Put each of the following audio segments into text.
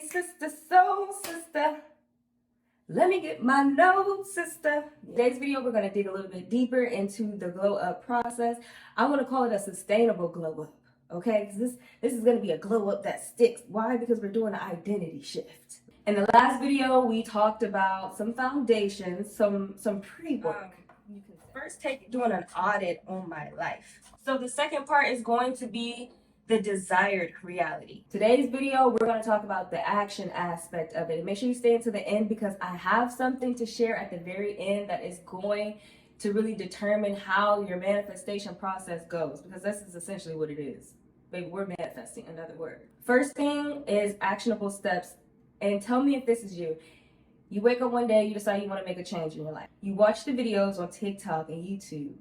sister, soul sister, let me get my notes, sister. Today's video, we're going to dig a little bit deeper into the glow up process. I want to call it a sustainable glow up, okay? Because this is going to be a glow up that sticks. Why? Because we're doing an identity shift. In the last video, we talked about some foundations, some pre-work. You can first doing an audit on my life. So the second part is going to be the desired reality. Today's video, we're going to talk about the action aspect of it. And make sure you stay until the end because I have something to share at the very end that is going to really determine how your manifestation process goes, because this is essentially what it is. Baby, we're manifesting, another word. First thing is actionable steps. And tell me if this is you. You wake up one day, you decide you want to make a change in your life. You watch the videos on TikTok and YouTube.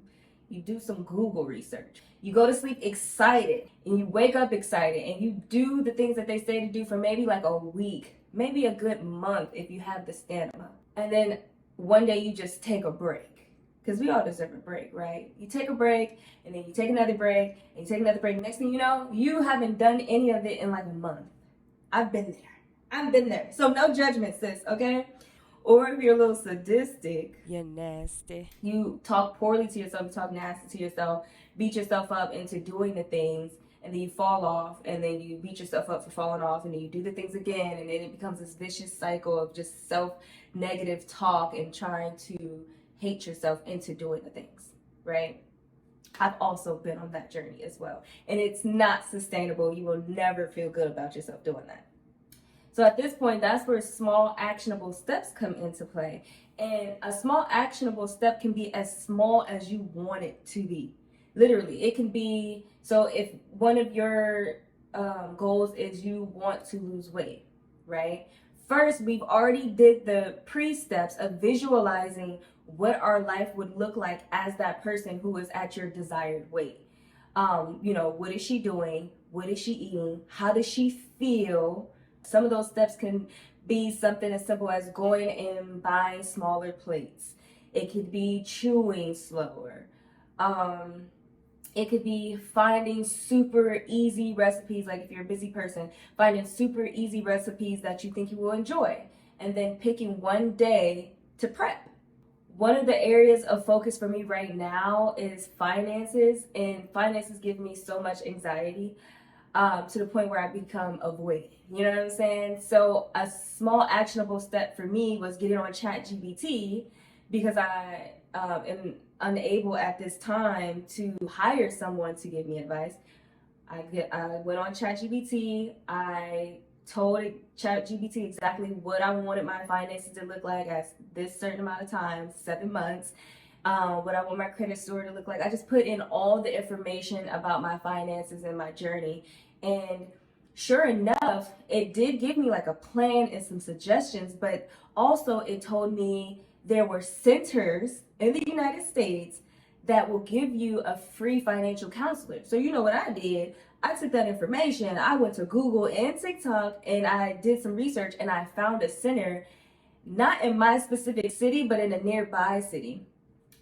You do some Google research. You go to sleep excited and you wake up excited and you do the things that they say to do for maybe like a week, maybe a good month if you have the stamina. And then one day you just take a break, because we all deserve a break, right? You take a break and then you take another break and you take another break. Next thing you know, you haven't done any of it in like a month. I've been there. So no judgment, sis, okay? Or if you're a little sadistic, you're nasty. You talk poorly to yourself, you talk nasty to yourself, beat yourself up into doing the things, and then you fall off, and then you beat yourself up for falling off, and then you do the things again, and then it becomes this vicious cycle of just self-negative talk and trying to hate yourself into doing the things, right? I've also been on that journey as well. And it's not sustainable. You will never feel good about yourself doing that. So at this point, that's where small actionable steps come into play. And a small actionable step can be as small as you want it to be. Literally, it can be, so if one of your goals is you want to lose weight, right? First, we've already did the pre-steps of visualizing what our life would look like as that person who is at your desired weight. What is she doing? What is she eating? How does she feel? Some of those steps can be something as simple as going and buying smaller plates. It could be chewing slower. It could be finding super easy recipes, like if you're a busy person, finding super easy recipes that you think you will enjoy, and then picking one day to prep. One of the areas of focus for me right now is finances, and finances give me so much anxiety. To the point where I become avoidant. You know what I'm saying? So a small actionable step for me was getting on ChatGPT, because I am unable at this time to hire someone to give me advice. I went on ChatGPT. I told ChatGPT exactly what I wanted my finances to look like at this certain amount of time, 7 months. What I want my credit score to look like. I just put in all the information about my finances and my journey. And sure enough, it did give me like a plan and some suggestions, but also it told me there were centers in the United States that will give you a free financial counselor. So you know what I did? I took that information, I went to Google and TikTok, and I did some research, and I found a center, not in my specific city, but in a nearby city.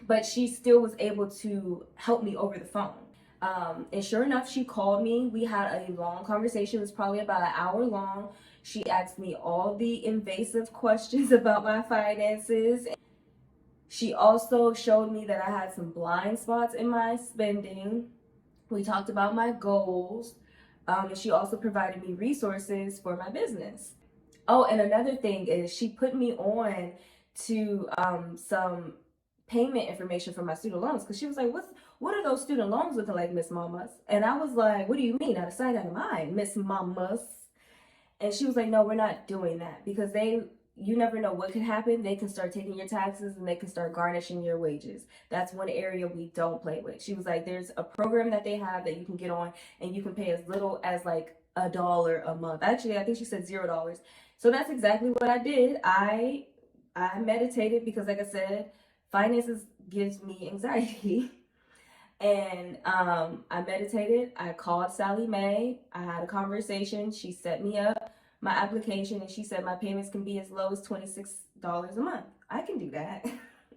But she still was able to help me over the phone. And sure enough, she called me. We had a long conversation. It was probably about an hour long. She asked me all the invasive questions about my finances. She also showed me that I had some blind spots in my spending. We talked about my goals. And she also provided me resources for my business. Oh, and another thing is she put me on to some payment information for my student loans, because she was like, what are those student loans looking like, Miss Mamas? And I was like, what do you mean? Out of sight, out of mind, Miss Mamas. And she was like, no, we're not doing that, because you never know what could happen. They can start taking your taxes and they can start garnishing your wages. That's one area we don't play with. She was like, there's a program that they have that you can get on, and you can pay as little as like $1 a month. Actually, I think she said $0. So that's exactly what I did. I meditated, because like I said, finances gives me anxiety. And I meditated. I called Sally Mae. I had a conversation. She set me up my application, and she said my payments can be as low as $26 a month. I can do that.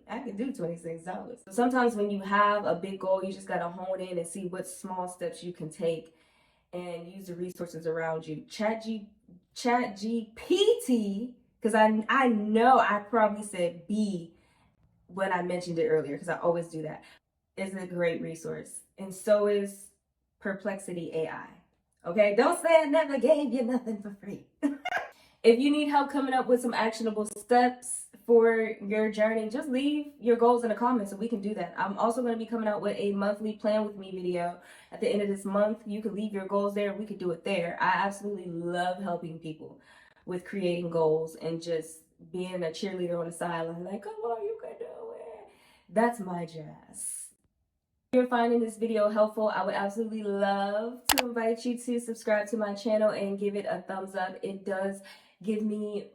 I can do $26. So sometimes when you have a big goal, you just got to hone in and see what small steps you can take and use the resources around you. Chat GPT, because I know I probably said B when I mentioned it earlier, because I always do that, is a great resource. And so is Perplexity AI. Okay, don't say I never gave you nothing for free. If you need help coming up with some actionable steps for your journey, just leave your goals in the comments and we can do that. I'm also going to be coming out with a monthly plan with me video at the end of this month. You can leave your goals there. We could do it there. I absolutely love helping people with creating goals and just being a cheerleader on the sideline, like, come on, you can do it. That's my jazz. If you're finding this video helpful, I would absolutely love to invite you to subscribe to my channel and give it a thumbs up. It does give me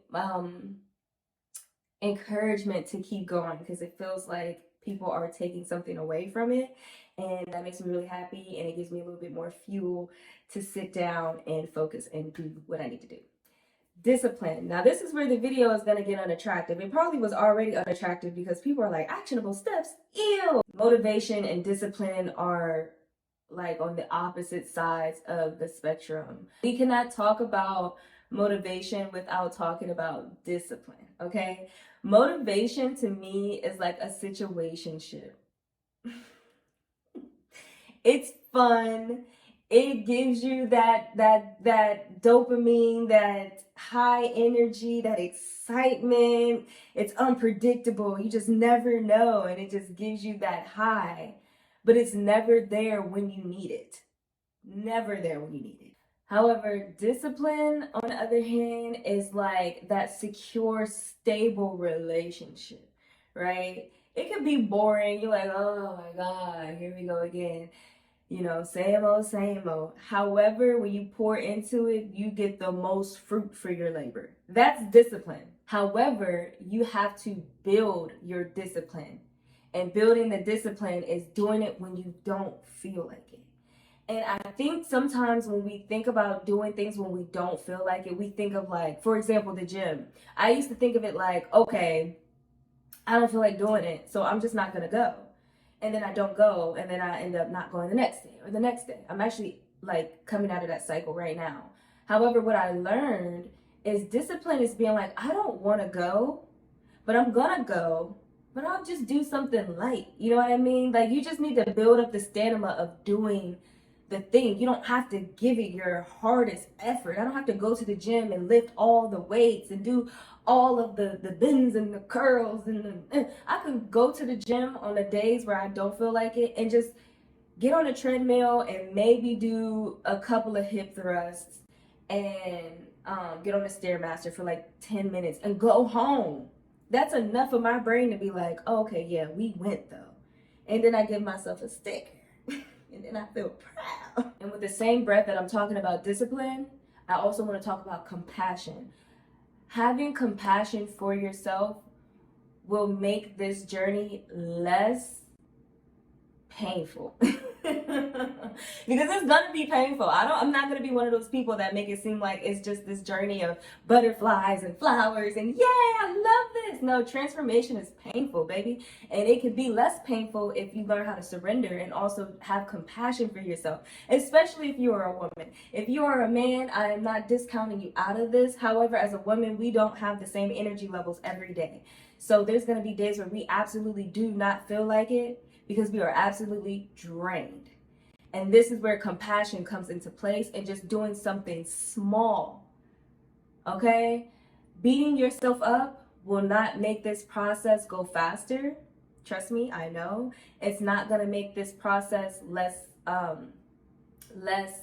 encouragement to keep going, because it feels like people are taking something away from it, and that makes me really happy, and it gives me a little bit more fuel to sit down and focus and do what I need to do. Discipline. Now this is where the video is going to get unattractive. It probably was already unattractive because people are like, actionable steps, ew. Motivation and discipline are like on the opposite sides of the spectrum. We cannot talk about motivation without talking about discipline, okay? Motivation to me is like a situationship. It's fun. It gives you that dopamine, that high energy, that excitement. It's unpredictable. You just never know, and it just gives you that high. But it's never there when you need it. Never there when you need it. However, discipline, on the other hand, is like that secure, stable relationship, right? It could be boring. You're like, oh my God, here we go again. You know, same old, same old. However, when you pour into it, you get the most fruit for your labor. That's discipline. However, you have to build your discipline. And building the discipline is doing it when you don't feel like it. And I think sometimes when we think about doing things when we don't feel like it, we think of like, for example, the gym. I used to think of it like, okay, I don't feel like doing it, so I'm just not going to go. And then I don't go, and then I end up not going the next day or the next day. I'm actually like coming out of that cycle right now. However, what I learned is discipline is being like, I don't want to go, but I'm gonna go, but I'll just do something light. You know what I mean? Like, you just need to build up the stamina of doing the thing. You don't have to give it your hardest effort. I don't have to go to the gym and lift all the weights and do all of the bends and the curls and I can go to the gym on the days where I don't feel like it and just get on a treadmill and maybe do a couple of hip thrusts and get on the Stairmaster for like 10 minutes and go home. That's enough for my brain to be like, oh, okay, yeah, we went though. And then I give myself a sticker and then I feel proud. And with the same breath that I'm talking about discipline, I also want to talk about compassion. Having compassion for yourself will make this journey less painful. Because it's gonna be painful. I'm not gonna be one of those people that make it seem like it's just this journey of butterflies and flowers and yeah, I love this. No, transformation is painful, baby. And it can be less painful if you learn how to surrender and also have compassion for yourself, especially if you are a woman. If you are a man, I am not discounting you out of this. However, as a woman, we don't have the same energy levels every day. So there's gonna be days where we absolutely do not feel like it, because we are absolutely drained. And this is where compassion comes into place and just doing something small, okay? Beating yourself up will not make this process go faster. Trust me, I know. It's not gonna make this process less, what's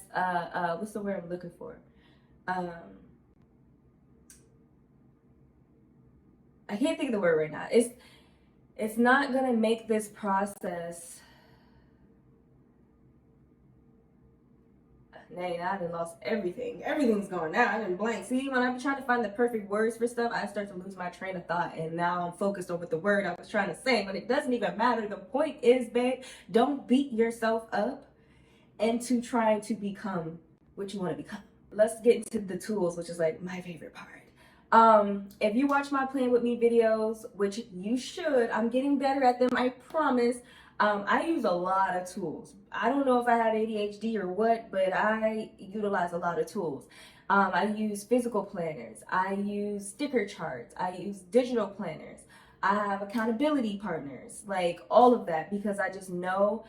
the word I'm looking for? I can't think of the word right now. It's not gonna make this process. Dang, I done lost everything. Everything's gone now. I didn't blank. See, when I'm trying to find the perfect words for stuff, I start to lose my train of thought, and now I'm focused on what the word I was trying to say. But it doesn't even matter. The point is, babe, don't beat yourself up into trying to become what you want to become. Let's get into the tools, which is like my favorite part. If you watch my Plan With Me videos, which you should, I'm getting better at them, I promise. I use a lot of tools. I don't know if I have ADHD or what, but I utilize a lot of tools. I use physical planners. I use sticker charts. I use digital planners. I have accountability partners, like all of that, because I just know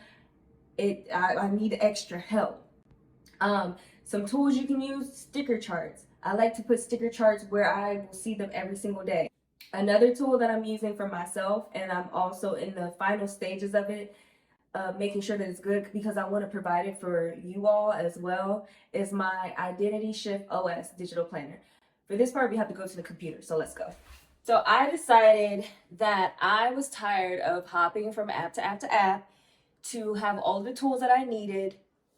I need extra help. Some tools you can use, sticker charts. I like to put sticker charts where I will see them every single day. Another tool that I'm using for myself, and I'm also in the final stages of it, making sure that it's good because I want to provide it for you all as well, is my Identity Shift OS digital planner. For this part, we have to go to the computer, so let's go. So I decided that I was tired of hopping from app to app to app to have all the tools that I needed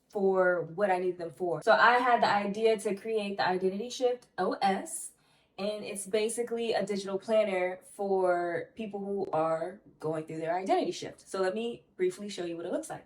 for what I needed them for. So I had the idea to create the Identity Shift OS, and it's basically a digital planner for people who are going through their identity shift. So let me briefly show you what it looks like.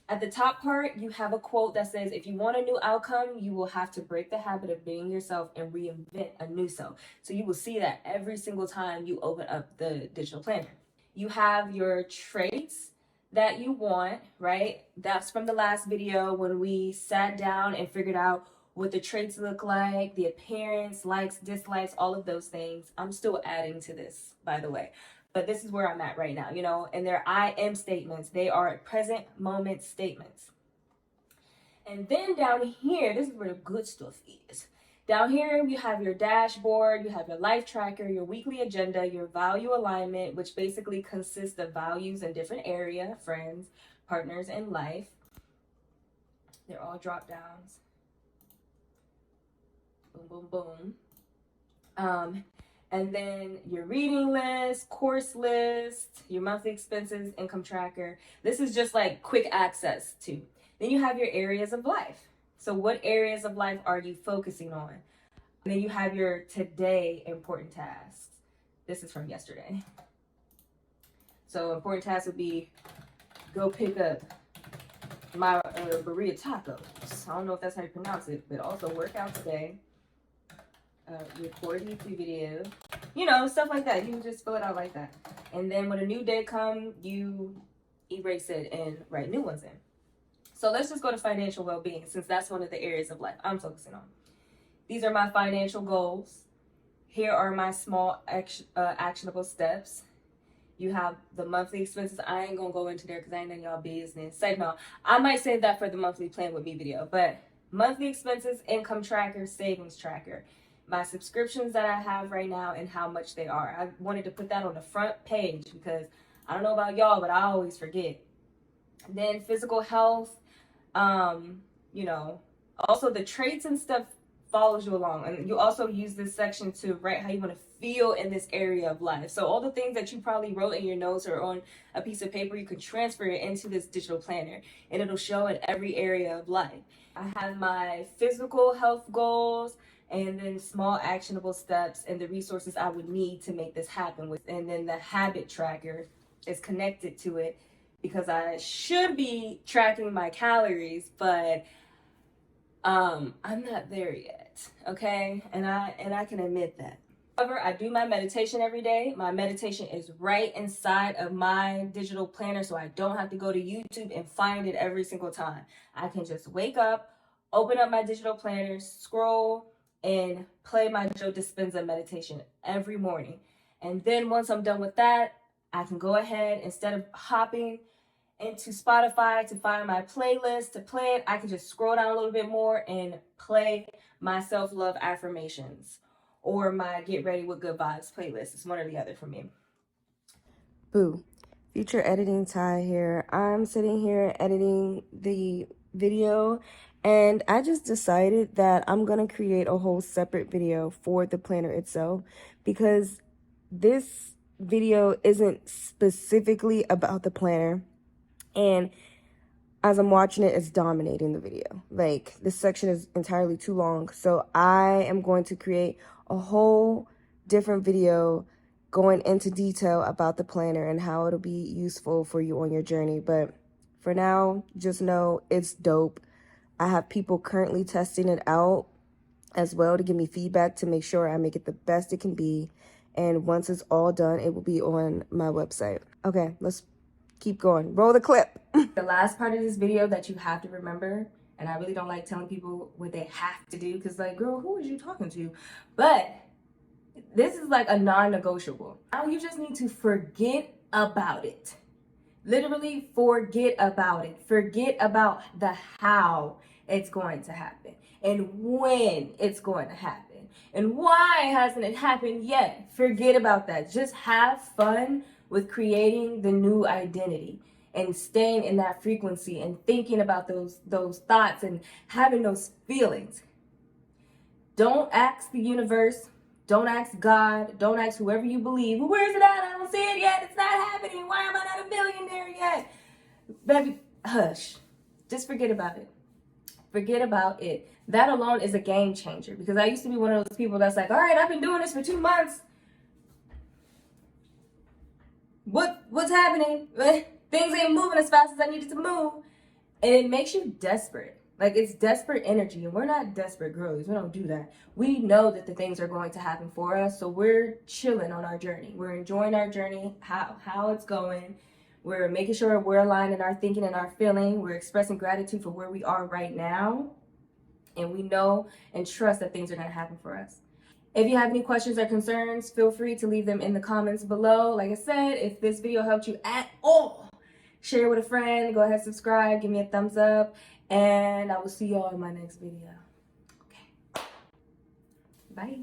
At the top part, you have a quote that says, if you want a new outcome, you will have to break the habit of being yourself and reinvent a new self. So you will see that every single time you open up the digital planner. You have your traits that you want, right? That's from the last video when we sat down and figured out what the traits look like, the appearance, likes, dislikes, all of those things. I'm still adding to this, by the way. But this is where I'm at right now, you know, and they're I am statements. They are present moment statements. And then down here, this is where the good stuff is. Down here, you have your dashboard, you have your life tracker, your weekly agenda, your value alignment, which basically consists of values in different areas, friends, partners, and life. They're all drop downs. Boom, boom, boom. And then your reading list, course list, your monthly expenses, income tracker. This is just like quick access to. Then you have your areas of life. So what areas of life are you focusing on? And then you have your today important tasks. This is from yesterday. So important tasks would be go pick up my burrito tacos. I don't know if that's how you pronounce it, but also work out today. Record a YouTube video, you know, stuff like that. You can just fill it out like that. And then when a new day comes, you erase it and write new ones in. So let's just go to financial well-being, since that's one of the areas of life I'm focusing on. These are my financial goals. Here are my small actionable steps. You have the monthly expenses. I ain't gonna go into there because I ain't in y'all business. Say no. I might save that for the monthly plan with me video. But monthly expenses, income tracker, savings tracker. My subscriptions that I have right now and how much they are. I wanted to put that on the front page because I don't know about y'all, but I always forget. Then physical health, you know, also the traits and stuff follows you along. And you also use this section to write how you want to feel in this area of life. So all the things that you probably wrote in your notes or on a piece of paper, you can transfer it into this digital planner and it'll show in every area of life. I have my physical health goals, and then small actionable steps and the resources I would need to make this happen with. And then the habit tracker is connected to it because I should be tracking my calories, but I'm not there yet, okay? And I can admit that. However, I do my meditation every day. My meditation is right inside of my digital planner, so I don't have to go to YouTube and find it every single time. I can just wake up, open up my digital planner, scroll, and play my Joe Dispenza meditation every morning. And then once I'm done with that, I can go ahead, instead of hopping into Spotify to find my playlist to play it, I can just scroll down a little bit more and play my self-love affirmations or my Get Ready with Good Vibes playlist. It's one or the other for me. Boo. Future editing Ty here. I'm sitting here editing the video, and I just decided that I'm going to create a whole separate video for the planner itself, because this video isn't specifically about the planner, and as I'm watching it, it's dominating the video. Like, this section is entirely too long, so I am going to create a whole different video going into detail about the planner and how it'll be useful for you on your journey. But for now, just know it's dope. I have people currently testing it out as well to give me feedback to make sure I make it the best it can be. And once it's all done, it will be on my website. Okay, let's keep going. Roll the clip. The last part of this video that you have to remember And I really don't like telling people what they have to do because, like, girl, who is you talking to? But this is like a non-negotiable. Now you just need to forget about it. Literally forget about it. Forget about the how it's going to happen and when it's going to happen and why hasn't it happened yet. Forget about that. Just have fun with creating the new identity and staying in that frequency and thinking about those thoughts and having those feelings. Don't ask the universe, don't ask God, don't ask whoever you believe, where's it at? I don't see it yet. It's not happening. Why am I not a millionaire yet? Baby, hush. Just forget about it. Forget about it. That alone is a game changer, because I used to be one of those people that's like, all right, I've been doing this for 2 months. What's happening? Things ain't moving as fast as I needed to move. And it makes you desperate. Like, it's desperate energy, and we're not desperate girlies. We don't do that. We know that the things are going to happen for us, so we're chilling on our journey. We're enjoying our journey, how it's going. We're making sure we're aligned in our thinking and our feeling. We're expressing gratitude for where we are right now, and we know and trust that things are going to happen for us. If you have any questions or concerns, feel free to leave them in the comments below. Like I said, if this video helped you at all, share with a friend, go ahead, subscribe, give me a thumbs up, and I will see y'all in my next video. Okay. Bye.